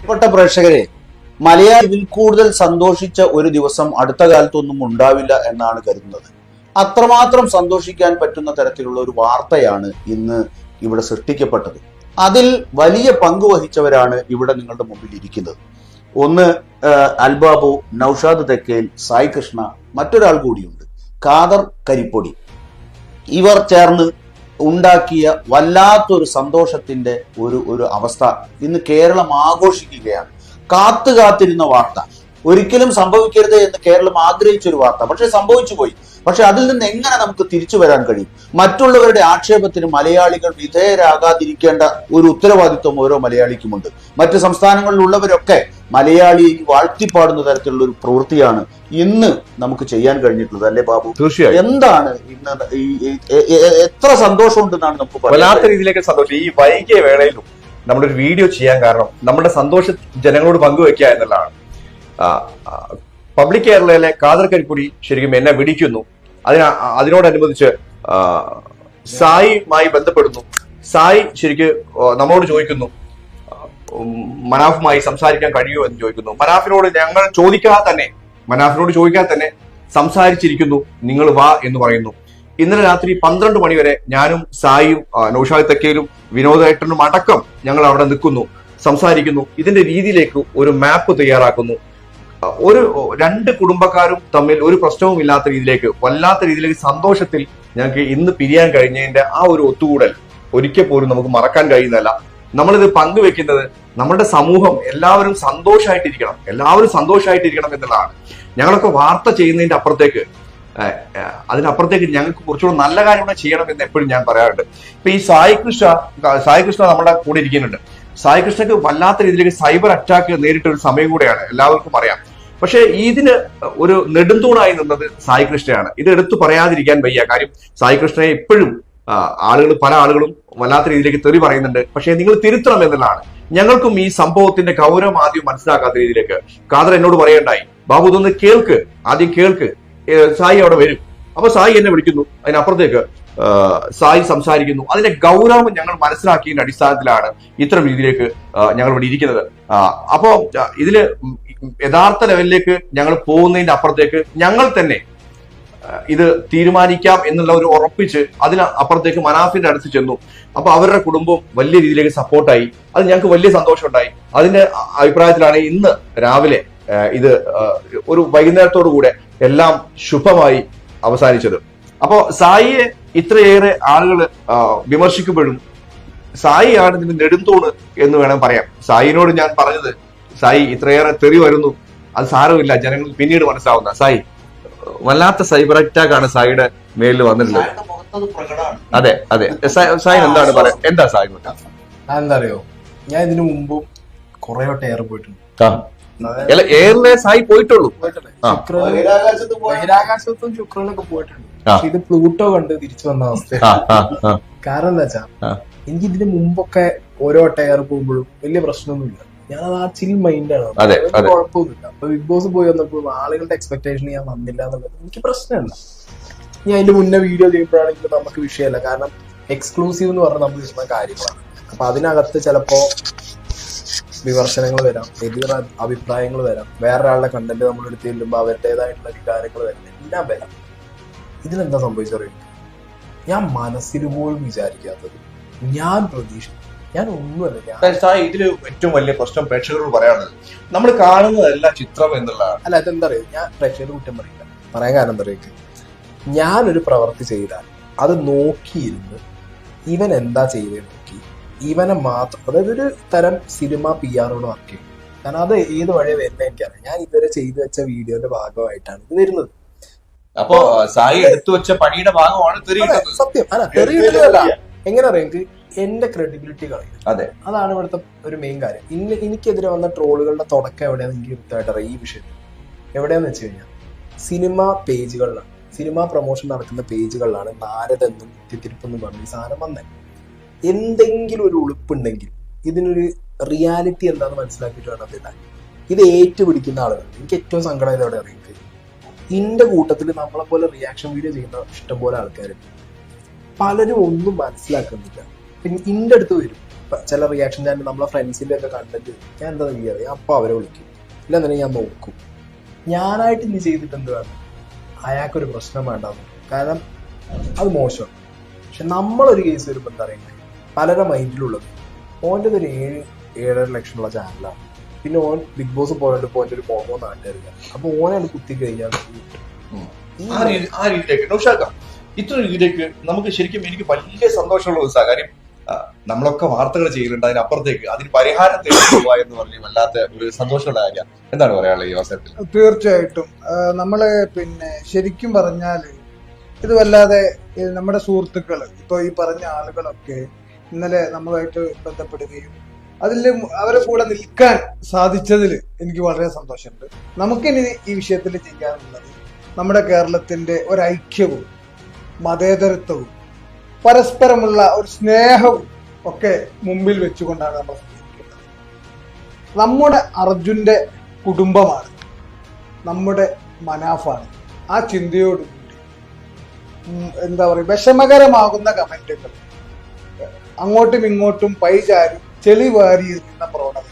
പ്രിയപ്പെട്ട പ്രേക്ഷകരെ, മലയാളിയിൽ കൂടുതൽ സന്തോഷിച്ച ഒരു ദിവസം അടുത്ത കാലത്തൊന്നും ഉണ്ടാവില്ല എന്നാണ് കരുതുന്നത്. അത്രമാത്രം സന്തോഷിക്കാൻ പറ്റുന്ന തരത്തിലുള്ള ഒരു വാർത്തയാണ് ഇന്ന് ഇവിടെ സൃഷ്ടിക്കപ്പെട്ടത്. അതിൽ വലിയ പങ്ക് വഹിച്ചവരാണ് ഇവിടെ നിങ്ങളുടെ മുമ്പിൽ ഇരിക്കുന്നത്. ഒന്ന് അൽബാബു, നൌഷാദ് തെക്കേൽ, സായി കൃഷ്ണ, മറ്റൊരാൾ കൂടിയുണ്ട് ഖാദർ കരിപ്പൊടി. ഇവർ ചേർന്ന് ഉണ്ടാക്കിയ വല്ലാത്തൊരു സന്തോഷത്തിന്റെ ഒരു അവസ്ഥ ഇന്ന് കേരളം ആഘോഷിക്കുകയാണ്. കാത്തിരുന്ന വാർത്ത, ഒരിക്കലും സംഭവിക്കരുത് എന്ന് കേരളം ആഗ്രഹിച്ചൊരു വാർത്ത, പക്ഷെ സംഭവിച്ചു പോയി. പക്ഷെ അതിൽ നിന്ന് എങ്ങനെ നമുക്ക് തിരിച്ചു വരാൻ കഴിയും? മറ്റുള്ളവരുടെ ആക്ഷേപത്തിന് മലയാളികൾ വിധേയരാകാതിരിക്കേണ്ട ഒരു ഉത്തരവാദിത്വം ഓരോ മലയാളിക്കുമുണ്ട്. മറ്റ് സംസ്ഥാനങ്ങളിലുള്ളവരൊക്കെ മലയാളിയെ വാഴ്ത്തിപ്പാടുന്ന തരത്തിലുള്ള ഒരു പ്രവൃത്തിയാണ് ഇന്ന് നമുക്ക് ചെയ്യാൻ കഴിഞ്ഞിട്ടുള്ളത്, അല്ലേ ബാബു? തീർച്ചയായും. എന്താണ് ഇന്ന് എത്ര സന്തോഷമുണ്ടെന്നാണ് നമുക്ക് വല്ലാത്ത രീതിയിലേക്ക് സന്തോഷം. ഈ വൈകിയ വേളയിലും നമ്മളൊരു വീഡിയോ ചെയ്യാൻ കാരണം നമ്മുടെ സന്തോഷം ജനങ്ങളോട് പങ്കുവെക്കുക എന്നുള്ളതാണ്. പബ്ലിക് കേരളയിലെ ഖാദർ കരിപ്പൊടി ശരിക്കും എന്നെ വിളിക്കുന്നു. അതിനോടനുബന്ധിച്ച് സായിയുമായി ബന്ധപ്പെടുന്നു. സായി ശരിക്ക് നമ്മളോട് ചോദിക്കുന്നു, മനാഫുമായി സംസാരിക്കാൻ കഴിയുമോ എന്ന് ചോദിക്കുന്നു. മനാഫിനോട് ചോദിക്കാതെ തന്നെ സംസാരിച്ചിരിക്കുന്നു. നിങ്ങൾ വാ എന്ന് പറയുന്നു. ഇന്നലെ രാത്രി 12 മണി വരെ ഞാനും സായിയും നൌഷാദ് തെക്കേലും വിനോദേട്ടനും അടക്കം ഞങ്ങൾ അവിടെ നിൽക്കുന്നു, സംസാരിക്കുന്നു. ഇതിന്റെ രീതിയിലേക്ക് ഒരു മാപ്പ് തയ്യാറാക്കുന്നു. രണ്ട് കുടുംബക്കാരും തമ്മിൽ ഒരു പ്രശ്നവും ഇല്ലാത്ത രീതിയിലേക്ക്, വല്ലാത്ത രീതിയിലേക്ക് സന്തോഷത്തിൽ ഞങ്ങൾക്ക് ഇന്ന് പിരിയാൻ കഴിഞ്ഞതിന്റെ ആ ഒരു ഒത്തുകൂടൽ ഒരിക്കൽ പോലും നമുക്ക് മറക്കാൻ കഴിയുന്നതല്ല. നമ്മളിത് പങ്കുവെക്കുന്നത് നമ്മുടെ സമൂഹം എല്ലാവരും സന്തോഷമായിട്ടിരിക്കണം എന്നുള്ളതാണ്. ഞങ്ങളൊക്കെ വാർത്ത ചെയ്യുന്നതിന്റെ അപ്പുറത്തേക്ക് ഞങ്ങൾക്ക് കുറച്ചുകൂടെ നല്ല കാര്യങ്ങൾ ചെയ്യണമെന്ന് എപ്പോഴും ഞാൻ പറയാറുണ്ട്. ഇപ്പൊ ഈ സായി കൃഷ്ണ നമ്മുടെ കൂടെ ഇരിക്കുന്നുണ്ട്. സായി കൃഷ്ണക്ക് വല്ലാത്ത രീതിയിലേക്ക് സൈബർ അറ്റാക്ക് നേരിട്ട ഒരു സമയം കൂടെയാണ്, എല്ലാവർക്കും അറിയാം. പക്ഷെ ഇതിന് ഒരു നെടുന്തൂണായി നിന്നത് സായി കൃഷ്ണയാണ്. ഇത് എടുത്തു പറയാതിരിക്കാൻ വയ്യ. കാര്യം സായി കൃഷ്ണയെ എപ്പോഴും പല ആളുകളും വല്ലാത്ത രീതിയിലേക്ക് തെറി പറയുന്നുണ്ട്. പക്ഷെ നിങ്ങൾ തിരുത്തണം എന്നുള്ളതാണ്. ഞങ്ങൾക്കും ഈ സംഭവത്തിന്റെ ഗൗരവം ആദ്യം മനസ്സിലാക്കാത്ത രീതിയിലേക്ക് ഖാദർ എന്നോട് പറയണ്ടായി, ബാബു ഇതൊന്ന് ആദ്യം കേൾക്ക്. സായി അവിടെ വരും. അപ്പൊ സായി എന്നെ വിളിക്കുന്നു. അതിനപ്പുറത്തേക്ക് സായി സംസാരിക്കുന്നു. അതിന്റെ ഗൗരവം ഞങ്ങൾ മനസ്സിലാക്കിയതിന്റെ അടിസ്ഥാനത്തിലാണ് ഇത്തരം രീതിയിലേക്ക് ഞങ്ങൾ ഇവിടെ ഇരിക്കുന്നത്. അപ്പോ ഇതില് യഥാർത്ഥ ലെവലിലേക്ക് ഞങ്ങൾ പോകുന്നതിന്റെ അപ്പുറത്തേക്ക് ഞങ്ങൾ തന്നെ ഇത് തീരുമാനിക്കാം എന്നുള്ള ഒരു ഉറപ്പിച്ച് അതിന് അപ്പുറത്തേക്ക് മനാഫിന്റെ അടുത്ത് ചെന്നു. അപ്പൊ അവരുടെ കുടുംബം വലിയ രീതിയിലേക്ക് സപ്പോർട്ടായി. അത് ഞങ്ങൾക്ക് വലിയ സന്തോഷം ഉണ്ടായി. അതിന്റെ അഭിപ്രായത്തിലാണ് ഇന്ന് രാവിലെ ഇത് ഒരു വൈകുന്നേരത്തോടു കൂടെ എല്ലാം ശുഭമായി അവസാനിച്ചത്. അപ്പോ സായിയെ ഇത്രയേറെ ആളുകൾ വിമർശിക്കുമ്പോഴും സായിയാണ് ഇതിന്റെ നെടുന്തൂണ് എന്ന് വേണം പറയാം. സായിനോട് ഞാൻ പറഞ്ഞത്, സായി ഇത്രയേറെ തെറി വരുന്നു, അത് സാരമില്ല, ജനങ്ങൾ പിന്നീട് മനസ്സിലാവുന്ന. സായി വല്ലാത്ത സൈബർ അറ്റാക്ക് ആണ് സായിയുടെ മേലിൽ വന്നിട്ടുള്ളത്. അതെ. സായി എന്താണ് പറയാ? എന്താ സായി എന്താ അറിയോ, ഞാൻ ഇതിനു മുമ്പും കുറെ വട്ടം എയർ പോയിട്ടുണ്ട്. എയറിലെ സായി പോയിട്ടുള്ളൂ. ബഹിരാകാശത്തും ശുക്രനൊക്കെ പോയിട്ടുണ്ട്. ഇത് പ്ലൂട്ടോ കണ്ട് തിരിച്ചു വന്ന അവസ്ഥ. കാരണം എന്താ വെച്ചാ, എനിക്ക് ഇതിന് മുമ്പൊക്കെ ഓരോ വട്ടം എയർ പോകുമ്പോഴും വലിയ പ്രശ്നമൊന്നുമില്ല. ഞാനത് ആ ചിൽ മൈൻഡാണ്, കുഴപ്പമൊന്നുമില്ല. അപ്പൊ ബിഗ് ബോസ് പോയി വന്നപ്പോൾ ആളുകളുടെ എക്സ്പെക്ടേഷൻ ഞാൻ വന്നില്ല എന്നുള്ളത് എനിക്ക് പ്രശ്നമല്ല. ഞാൻ അതിന്റെ മുന്നേ വീഡിയോ ചെയ്യുമ്പോഴാണെങ്കിലും നമുക്ക് വിഷയമല്ല. കാരണം എക്സ്ക്ലൂസീവ് എന്ന് പറഞ്ഞാൽ നമ്മൾ ചെയ്യുന്ന കാര്യങ്ങളാണ്. അപ്പൊ അതിനകത്ത് ചിലപ്പോ വിമർശനങ്ങൾ വരാം, എതിർ അഭിപ്രായങ്ങൾ വരാം, വേറൊരാളുടെ കണ്ടന്റ് നമ്മൾ എടുത്ത് ചെല്ലുമ്പോൾ അവരുടേതായിട്ടുള്ള വികാരങ്ങൾ വരാം, എല്ലാം വരാം. ഇതിലെന്താ സംഭവിച്ചറിയും, ഞാൻ മനസ്സിൽ പോലും വിചാരിക്കാത്തത്, ഞാൻ പ്രതീക്ഷിച്ചു, ഞാൻ ഒന്നുമല്ല. ഇതില് ഏറ്റവും വലിയ പ്രശ്നം പ്രേക്ഷകരോട് പറയാനുള്ളത്, നമ്മൾ കാണുന്നതല്ല ചിത്രം എന്നുള്ളതാണ്. അല്ല, അതെന്താ പറയുക, ഞാൻ പ്രേക്ഷകർ കുറ്റം പറയാൻ കാരണം എന്താ പറയുക, ഞാനൊരു പ്രവൃത്തി ചെയ്താൽ അത് നോക്കിയിരുന്ന് ഇവൻ എന്താ ചെയ്തേ നോക്കി ഇവനെ മാത്രം, അതായത് ഒരു തരം സിനിമ PR വർക്ക് ചെയ്യും. കാരണം അത് ഏത് വഴിയെ വരുന്നത് എനിക്കറിയാം. ഞാൻ ഇതുവരെ ചെയ്തു വെച്ച വീഡിയോന്റെ ഭാഗമായിട്ടാണ് ഇത് വരുന്നത്. അപ്പൊ സായി എടുത്തു വെച്ച പണിയുടെ ഭാഗമാണ് സത്യം. അല്ല, തെറിയിട്ടതല്ല. എങ്ങനെ അറിയാം, എനിക്ക് എന്റെ ക്രെഡിബിലിറ്റി കളയും. അതെ, അതാണ് ഇവിടുത്തെ ഒരു മെയിൻ കാര്യം. എനിക്കെതിരെ വന്ന ട്രോളുകളുടെ തുടക്കം എവിടെയാന്ന് എനിക്ക് കൃത്യമായിട്ട് അറിയാം. ഈ വിഷയം എവിടെയാന്ന് വെച്ച് കഴിഞ്ഞാൽ സിനിമ പേജുകളിലാണ്, സിനിമ പ്രൊമോഷൻ നടക്കുന്ന പേജുകളിലാണ് നാരദെന്നും തിരുപ്പെന്നും പറഞ്ഞ് ഈ സാധനം വന്നത്. എന്തെങ്കിലും ഒരു ഉളുപ്പുണ്ടെങ്കിൽ ഇതിനൊരു റിയാലിറ്റി എന്താന്ന് മനസ്സിലാക്കിയിട്ട് വേണം അതിടാൻ. ഇത് ഏറ്റുപിടിക്കുന്ന ആളുകൾ, എനിക്ക് ഏറ്റവും സങ്കടം ഇതോടെ അറിയാം. ഇന്റെ കൂട്ടത്തിൽ നമ്മളെ പോലെ റിയാക്ഷൻ വീഡിയോ ചെയ്യുന്ന ഇഷ്ടംപോലെ ആൾക്കാരുണ്ട്. പലരും ഒന്നും മനസ്സിലാക്കുന്നില്ല. ഇന്റെ അടുത്ത് വരും, ചില റിയാക്ഷൻ ചാനൽ നമ്മളെ ഫ്രണ്ട്സിന്റെ ഒക്കെ കണ്ടിട്ട് ഞാൻ എന്താ അറിയാം, അപ്പൊ അവരെ വിളിക്കും, ഇല്ലെന്നുണ്ടെങ്കിൽ ഞാൻ നോക്കും. ഞാനായിട്ട് ഇനി ചെയ്തിട്ട് എന്ത് വേണം, അയാൾക്കൊരു പ്രശ്നം വേണ്ടാന്ന്. കാരണം അത് മോശമാണ്. പക്ഷെ നമ്മളൊരു കേസ് വരുമ്പോൾ എന്താ പറയുക, പലരുടെ മൈൻഡിലുള്ളത് ഓൻ്റെ ഒരു 7-7.5 ലക്ഷമുള്ള ചാനലാണ്. പിന്നെ ഓൻ ബിഗ് ബോസ് പോയിട്ട് ഓൻ്റെ ഒരു മോഹോ നാട്ടുകാരില്ല. അപ്പൊ ഓനാണ് കുത്തി കഴിഞ്ഞാൽ ആ രീതിയിലേക്ക് നൗഷാദ്, ഇത്ര രീതിയിലേക്ക് നമുക്ക് ശരിക്കും എനിക്ക് വലിയ സന്തോഷമുള്ള ഒരു കാര്യം. നമ്മളൊക്കെ വാർത്തകൾ ചെയ്യുന്നുണ്ട്, അതിനപ്പുറത്തേക്ക് അതിന് പരിഹാരം തേടുക എന്ന് പറഞ്ഞ് വല്ലാത്ത ഒരു സന്തോഷമുള്ള കാര്യമാണ്. എന്താണ് പറയാനുള്ളത് ഈ അവസരത്തിൽ? തീർച്ചയായിട്ടും നമ്മള് പിന്നെ ശരിക്കും പറഞ്ഞാല് ഇത് വല്ലാതെ നമ്മുടെ സുഹൃത്തുക്കൾ ഇപ്പൊ ഈ പറഞ്ഞ ആളുകളൊക്കെ ഇന്നലെ നമ്മളുമായിട്ട് ബന്ധപ്പെടുകയും അതിൽ അവരെ കൂടെ നിൽക്കാൻ സാധിച്ചതിൽ എനിക്ക് വളരെ സന്തോഷമുണ്ട്. നമുക്കിനി ഈ വിഷയത്തിൽ ചെയ്യാനുള്ളത് നമ്മുടെ കേരളത്തിന്റെ ഒരു ഐക്യവും മതേതരത്വവും പരസ്പരമുള്ള ഒരു സ്നേഹവും ഒക്കെ മുമ്പിൽ വെച്ചുകൊണ്ടാണ് നമ്മൾ ജീവിക്കുന്നത്. നമ്മുടെ അർജുന്റെ കുടുംബമാണ്, നമ്മുടെ മനാഫാണ്. ആ ചിന്തയോടുകൂടി എന്താ പറയുക, വിഷമകരമാകുന്ന കമന്റുകൾ, അങ്ങോട്ടും ഇങ്ങോട്ടും പൈചാരി ചെളി വാരി എന്ന പ്രവണത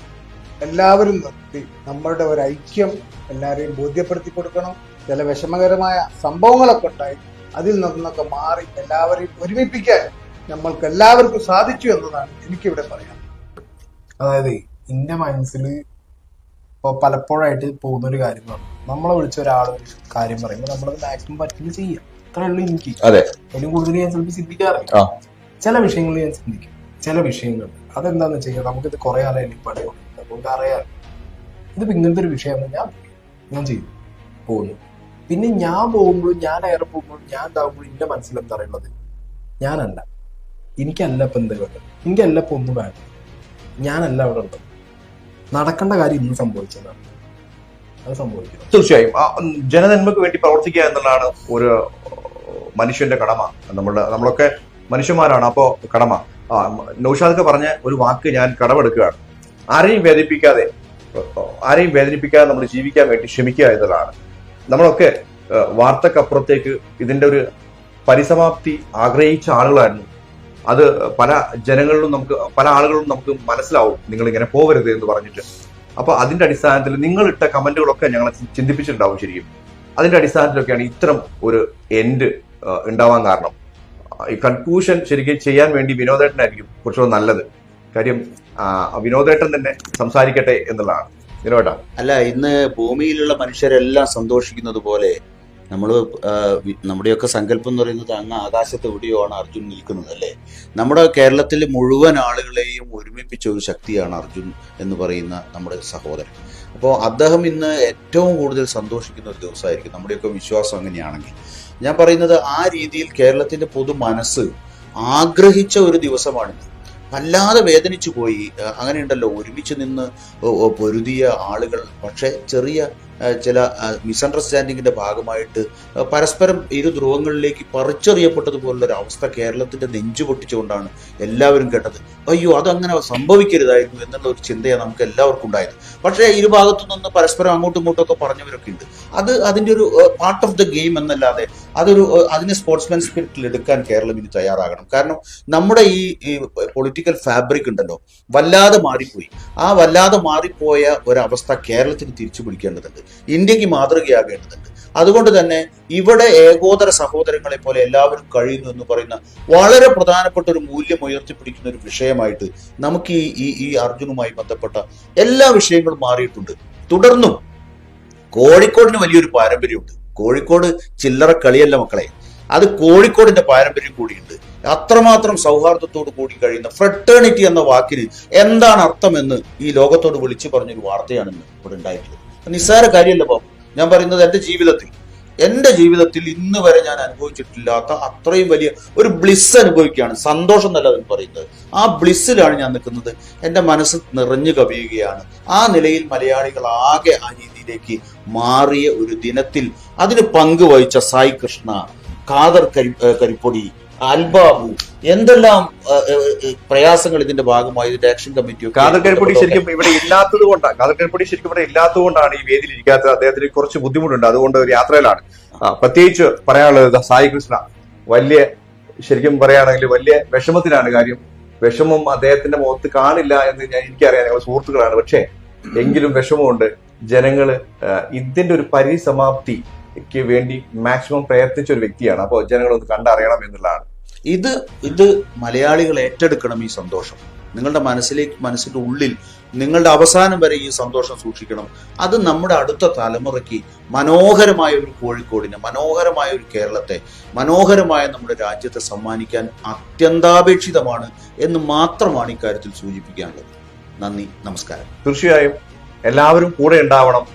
എല്ലാവരും നിർത്തി നമ്മളുടെ ഒരു ഐക്യം എല്ലാവരെയും ബോധ്യപ്പെടുത്തി കൊടുക്കണം. ചില വിഷമകരമായ സംഭവങ്ങളൊക്കെ ഉണ്ടായി, അതിൽ നിന്നൊക്കെ മാറി എല്ലാവരെയും ഒരുമിപ്പിക്കാൻ നമ്മൾക്ക് എല്ലാവർക്കും സാധിച്ചു എന്നതാണ് എനിക്കിവിടെ പറയാം. അതായത് എന്റെ മനസ്സിൽ ഇപ്പൊ പലപ്പോഴായിട്ട് പോകുന്നൊരു കാര്യമാണ്, നമ്മളെ വിളിച്ച ഒരാൾ കാര്യം പറയുമ്പോൾ നമ്മളത് മാക്സിമം പറ്റുന്നത് ചെയ്യാം. അത്രേ ഉള്ളൂ എനിക്ക്. അതിലും കൂടുതൽ ഞാൻ ചിലപ്പോൾ ചിന്തിക്കാറില്ല. ചില വിഷയങ്ങളിൽ ഞാൻ ചിന്തിക്കും, ചില വിഷയങ്ങൾ അതെന്താന്ന് വെച്ച് കഴിഞ്ഞാൽ നമുക്കിത് കുറെ ആളെ എനിക്ക് പണിയുണ്ട്, നമുക്ക് അറിയാം ഇതിപ്പോ ഇങ്ങനത്തെ ഒരു വിഷയമാണ്. ഞാൻ ചെയ്തു പോകുന്നു. പിന്നെ ഞാൻ പോകുമ്പോഴും ഞാൻ ഏറെ പോകുമ്പോഴും ഞാൻ ഉണ്ടാകുമ്പോഴും എന്റെ മനസ്സിൽ എന്താ പറയുന്നത്, ഞാനല്ല, എനിക്കല്ല ഇപ്പൊ എന്ത് വേണ്ടത്, എനിക്കല്ല ഇപ്പൊ ഒന്നും വേണ്ട, ഞാനല്ല അവിടെ ഉള്ളത്. നടക്കേണ്ട കാര്യം ഇന്ന് സംഭവിച്ചതാണ്, അത് സംഭവിക്കുന്നത്. തീർച്ചയായും ജനനന്മക്ക് വേണ്ടി പ്രവർത്തിക്കുക എന്നുള്ളതാണ് ഒരു മനുഷ്യന്റെ കടമ. നമ്മളൊക്കെ മനുഷ്യന്മാരാണ്, അപ്പോ കടമ. നൗഷാദൊക്കെ പറഞ്ഞ ഒരു വാക്ക് ഞാൻ കടമെടുക്കുകയാണ്. ആരെയും വേദനിപ്പിക്കാതെ നമ്മൾ ജീവിക്കാൻ വേണ്ടി ശ്രമിക്കുക എന്നതാണ്. നമ്മളൊക്കെ വാർത്തക്കപ്പുറത്തേക്ക് ഇതിന്റെ ഒരു പരിസമാപ്തി ആഗ്രഹിച്ച ആളുകളായിരുന്നു. അത് പല ജനങ്ങളിലും പല ആളുകളും നമുക്ക് മനസ്സിലാവും, നിങ്ങൾ ഇങ്ങനെ പോകരുത് എന്ന് പറഞ്ഞിട്ട്. അപ്പൊ അതിന്റെ അടിസ്ഥാനത്തിൽ നിങ്ങൾ ഇട്ട കമന്റുകളൊക്കെ ഞങ്ങളെ ചിന്തിപ്പിച്ചിട്ടുണ്ടാവും. ശരിക്കും അതിന്റെ അടിസ്ഥാനത്തിലൊക്കെയാണ് ഇത്തരം ഒരു എൻഡ് ഉണ്ടാവാൻ കാരണം. ഈ കൺക്ലൂഷൻ ശരിക്കും ചെയ്യാൻ വേണ്ടി വിനോദേട്ടനായിരിക്കും കുറച്ചുകൂടെ നല്ലത്. കാര്യം വിനോദേട്ടൻ തന്നെ സംസാരിക്കട്ടെ എന്നുള്ളതാണ്. വിനോദേട്ടാ, അല്ല, ഇന്ന് ഭൂമിയിലുള്ള മനുഷ്യരെല്ലാം സന്തോഷിക്കുന്നത് പോലെ നമ്മുടെയൊക്കെ സങ്കല്പം എന്ന് പറയുന്നത് അങ്ങ് ആകാശത്ത് എവിടെയോ ആണ് അർജുൻ നിൽക്കുന്നത്, അല്ലേ? നമ്മുടെ കേരളത്തിലെ മുഴുവൻ ആളുകളെയും ഒരുമിപ്പിച്ച ഒരു ശക്തിയാണ് അർജുൻ എന്ന് പറയുന്ന നമ്മുടെ സഹോദരൻ. അപ്പോൾ അദ്ദേഹം ഇന്ന് ഏറ്റവും കൂടുതൽ സന്തോഷിക്കുന്ന ഒരു ദിവസമായിരിക്കും, നമ്മുടെയൊക്കെ വിശ്വാസം അങ്ങനെയാണെങ്കിൽ. ഞാൻ പറയുന്നത് ആ രീതിയിൽ കേരളത്തിന്റെ പൊതു മനസ്സ് ആഗ്രഹിച്ച ഒരു ദിവസമാണിത്. വല്ലാതെ വേദനിച്ചു പോയി. അങ്ങനെയുണ്ടല്ലോ, ഒരുമിച്ച് നിന്ന് പൊരുതിയ ആളുകൾ പക്ഷെ ചെറിയ ചില മിസ്അണ്ടർസ്റ്റാൻഡിങ്ങിന്റെ ഭാഗമായിട്ട് പരസ്പരം ഇരു ധ്രുവങ്ങളിലേക്ക് പറിച്ചെറിയപ്പെട്ടതുപോലുള്ള ഒരു അവസ്ഥ കേരളത്തിന്റെ നെഞ്ചു പൊട്ടിച്ചുകൊണ്ടാണ് എല്ലാവരും കേട്ടത്. അയ്യോ, അതങ്ങനെ സംഭവിക്കരുതായിരുന്നു എന്നുള്ള ഒരു ചിന്തയാണ് നമുക്ക് എല്ലാവർക്കും ഉണ്ടായത്. പക്ഷേ ഇരുഭാഗത്തു നിന്ന് പരസ്പരം അങ്ങോട്ടും ഇങ്ങോട്ടും ഒക്കെ പറഞ്ഞവരൊക്കെ ഉണ്ട്. അത് അതിൻ്റെ ഒരു പാർട്ട് ഓഫ് ദ ഗെയിം എന്നല്ലാതെ അതിനെ സ്പോർട്സ്മാൻ സ്പിരിറ്റിൽ എടുക്കാൻ കേരളം ഇനി തയ്യാറാകണം. കാരണം നമ്മുടെ ഈ പൊളിറ്റിക്കൽ ഫാബ്രിക് ഉണ്ടല്ലോ, വല്ലാതെ മാറിപ്പോയി. ആ വല്ലാതെ മാറിപ്പോയ ഒരവസ്ഥ കേരളത്തിന് തിരിച്ചു പിടിക്കേണ്ടതുണ്ട്, ഇന്ത്യക്ക് മാതൃകയാകേണ്ടതുണ്ട്. അതുകൊണ്ട് തന്നെ ഇവിടെ ഏകോദര സഹോദരങ്ങളെ പോലെ എല്ലാവരും കഴിയുന്നു എന്ന് പറയുന്ന വളരെ പ്രധാനപ്പെട്ട ഒരു മൂല്യം ഉയർത്തിപ്പിടിക്കുന്ന ഒരു വിഷയമായിട്ട് നമുക്ക് ഈ അർജുനുമായി ബന്ധപ്പെട്ട എല്ലാ വിഷയങ്ങളും മാറിയിട്ടുണ്ട്. തുടർന്നും കോഴിക്കോടിന് വലിയൊരു പാരമ്പര്യമുണ്ട്. കോഴിക്കോട് ചില്ലറ കളിയല്ല മക്കളെ, അത് കോഴിക്കോടിന്റെ പാരമ്പര്യം കൂടിയുണ്ട്. അത്രമാത്രം സൗഹാർദ്ദത്തോട് കൂടി കഴിയുന്ന ഫ്രട്ടേണിറ്റി എന്ന വാക്കിന് എന്താണ് അർത്ഥമെന്ന് ഈ ലോകത്തോട് വിളിച്ചു പറഞ്ഞൊരു വാർത്തയാണ് ഇന്ന് ഇവിടെ ഉണ്ടായിട്ടുള്ളത്. നിസ്സാര കാര്യമല്ല ബാബു. ഞാൻ പറയുന്നത് എൻ്റെ ജീവിതത്തിൽ ഇന്ന് വരെ ഞാൻ അനുഭവിച്ചിട്ടില്ലാത്ത അത്രയും വലിയ ഒരു ബ്ലിസ് അനുഭവിക്കുകയാണ്. സന്തോഷം എന്നല്ല എന്ന് പറയുന്നത്, ആ ബ്ലിസ്സിലാണ് ഞാൻ നിൽക്കുന്നത്. എൻ്റെ മനസ്സ് നിറഞ്ഞു കവിയുകയാണ്. ആ നിലയിൽ മലയാളികൾ ആകെ ആ രീതിയിലേക്ക് മാറിയ ഒരു ദിനത്തിൽ അതിന് പങ്കുവഹിച്ച സായി കൃഷ്ണ, ഖാദർ കരിപ്പൊടി, അൽബാബു, എന്തെല്ലാം പ്രയാസങ്ങൾ ഇതിന്റെ ഭാഗമായി ഇതിന്റെ ആക്ഷൻ കമ്മിറ്റി. ഖാദർ കരിപ്പൊടി ശരിക്കും ഇവിടെ ഇല്ലാത്തത് കൊണ്ടാണ് ഈ വേദിയിൽ ഇരിക്കാത്തത്. അദ്ദേഹത്തിന് കുറച്ച് ബുദ്ധിമുട്ടുണ്ട്, അതുകൊണ്ട് ഒരു യാത്രയിലാണ്. പ്രത്യേകിച്ച് പറയാനുള്ളത് സായി കൃഷ്ണ ശരിക്കും പറയുകയാണെങ്കിൽ വലിയ വിഷമത്തിലാണ്. കാര്യം വിഷമം അദ്ദേഹത്തിന്റെ മുഖത്ത് കാണില്ല എന്ന് എനിക്കറിയാം, ഞങ്ങൾ സുഹൃത്തുക്കളാണ്. പക്ഷേ എങ്കിലും വിഷമമുണ്ട്. ജനങ്ങള് ഇതിന്റെ ഒരു പരിസമാപ്തിക്ക് വേണ്ടി മാക്സിമം പ്രയത്നിച്ച ഒരു വ്യക്തിയാണ്. അപ്പോൾ ജനങ്ങളൊന്ന് കണ്ടറിയണം എന്നുള്ളതാണ്. ഇത് മലയാളികൾ ഏറ്റെടുക്കണം. ഈ സന്തോഷം നിങ്ങളുടെ മനസ്സിന്റെ ഉള്ളിൽ നിങ്ങളുടെ അവസാനം വരെ ഈ സന്തോഷം സൂക്ഷിക്കണം. അത് നമ്മുടെ അടുത്ത തലമുറയ്ക്ക് മനോഹരമായ ഒരു കോഴിക്കോടിനെ, മനോഹരമായ ഒരു കേരളത്തെ, മനോഹരമായ നമ്മുടെ രാജ്യത്തെ സമ്മാനിക്കാൻ അത്യന്താപേക്ഷിതമാണ് എന്ന് മാത്രമാണ് ഇക്കാര്യത്തിൽ സൂചിപ്പിക്കാനുള്ളത്. നന്ദി, നമസ്കാരം. തീർച്ചയായും എല്ലാവരും കൂടെ ഉണ്ടാവണം.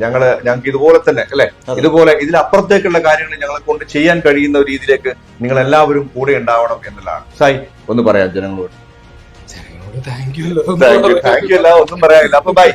ഞങ്ങൾക്ക് ഇതുപോലെ തന്നെ അല്ലെ, ഇതുപോലെ ഇതിനപ്പുറത്തേക്കുള്ള കാര്യങ്ങൾ ഞങ്ങളെ കൊണ്ട് ചെയ്യാൻ കഴിയുന്ന ഒരു രീതിയിലേക്ക് നിങ്ങൾ എല്ലാവരും കൂടെ ഉണ്ടാവണം എന്നുള്ളതാണ്. സായി ഒന്ന് പറയാം ജനങ്ങളോട്. താങ്ക് യു താങ്ക് യു അല്ല, ഒന്നും പറയാനില്ല. അപ്പൊ ബൈ.